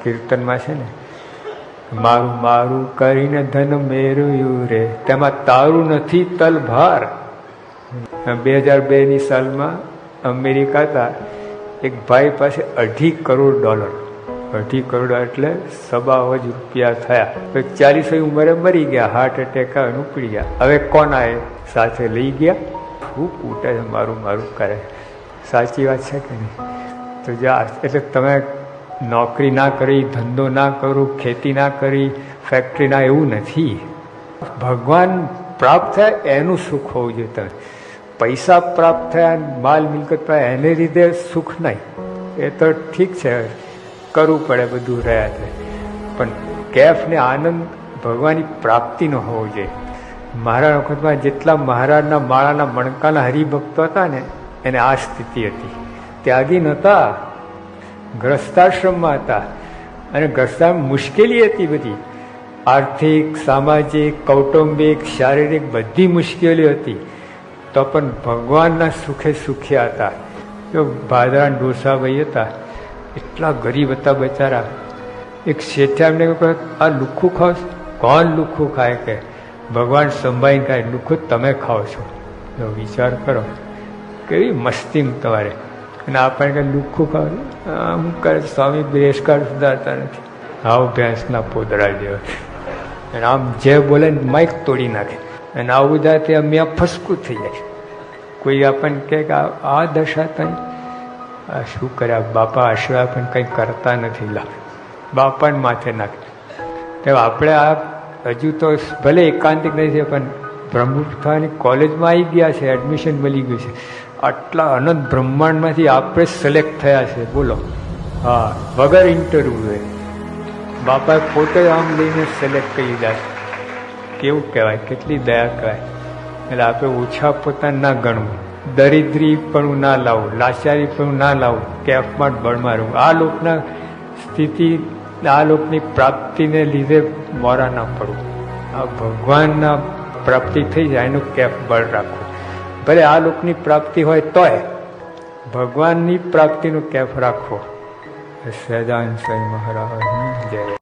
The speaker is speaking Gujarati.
કીર્તનમાં છે ને, મારું મારું કરીને ધન મેળવ્યું રે, તેમાં તારું નથી તલભાર. 2002ની સાલમાં અમેરિકા હતા, એક ભાઈ પાસે $2.5 કરોડ. $2.5 કરોડ એટલે ₹1.25 રૂપિયા થયા. 40 ઉંમરે મરી ગયા, હાર્ટ એટેક આવે ઉપડી ગયા. હવે કોણ આવે સાથે લઈ ગયા? ખૂબ ઉઠે છે, મારું મારું કરે. સાચી વાત છે કે નહીં? તો એટલે તમે નોકરી ના કરી, ધંધો ના કરો, ખેતી ના કરી, ફેક્ટરી ના, એવું નથી. ભગવાન પ્રાપ્ત થાય એનું સુખ હોવું જોઈએ. તમે પૈસા પ્રાપ્ત થયા, માલ મિલકત પ્રાપ્ત, એને લીધે સુખ નહીં. એ તો ઠીક છે, કરવું પડે, બધું રહ્યા છે. પણ કેફ ને આનંદ ભગવાનની પ્રાપ્તિનો હોવો જોઈએ. મારા વખતમાં જેટલા મહારાજના માળાના મણકાના હરિભક્તો હતા ને, એને આ સ્થિતિ હતી. ત્યાગી નહોતા, ગ્રસ્તાશ્રમમાં હતા. અને ગ્રસ્તાશ્રમ મુશ્કેલી હતી બધી, આર્થિક, સામાજિક, કૌટુંબિક, શારીરિક, બધી મુશ્કેલીઓ હતી. તો પણ ભગવાનના સુખે સુખ્યા હતા. જો ભાદરા ડોસાભાઈ હતા, એટલા ગરીબ હતા બચારા. એક શેઠે એમને કહ્યું, આ લુખ્ખું ખાવ? કોણ લુખ્ખું ખાય? કે ભગવાન સંભાળીને ખાય, લુખ્ખું તમે ખાઓ છો. જો વિચાર કરો, કેવી મસ્તી તમારે. અને આપણને કંઈ લુખ્ખું ખાવ? હું કરે સ્વામી બ્રેસકાર્ડ સુધારતા નથી, આવ ભેંસના પોદરા જેવા. અને આમ જે બોલે ને માઇક તોડી નાખે. અને આવું જાય તે અમે ફસકું થઈ જાય. કોઈ આપણને કહે કે આ દશા થાય, આ શું કર્યા બાપા, આશીર્વાદ પણ કંઈ કરતા નથી. લા બાપાને માથે નાખે. તો આપણે આ હજુ તો ભલે એકાંતિક નહીં છે, પણ બ્રહ્મપુત્રની કોલેજમાં આવી ગયા છે, એડમિશન મળી ગયું છે. આટલા અનંત બ્રહ્માંડમાંથી આપણે સિલેક્ટ થયા છે, બોલો. હા, વગર ઇન્ટરવ્યુ. બાપાએ પોતે આમ લઈને સિલેક્ટ કરી લીધા. કેવું કહેવાય, કેટલી દયા કહેવાય. એટલે આપણે ઓછા પોતાને ના ગણવું, દરિદ્રી પણ ના લાવવું, લાચારી પણ ના લાવવું, કેફમાં બળ મારવું. આ લોકના સ્થિતિ, આ લોકની પ્રાપ્તિને લીધે મોરા ના પડવું. આ ભગવાનના પ્રાપ્તિ થઈ જાય એનું કેફ બળ રાખવું. ભલે આ લોકની પ્રાપ્તિ હોય તોય ભગવાનની પ્રાપ્તિનું કેફ રાખવો. સહજાનંદ સ્વામી મહારાજ જય.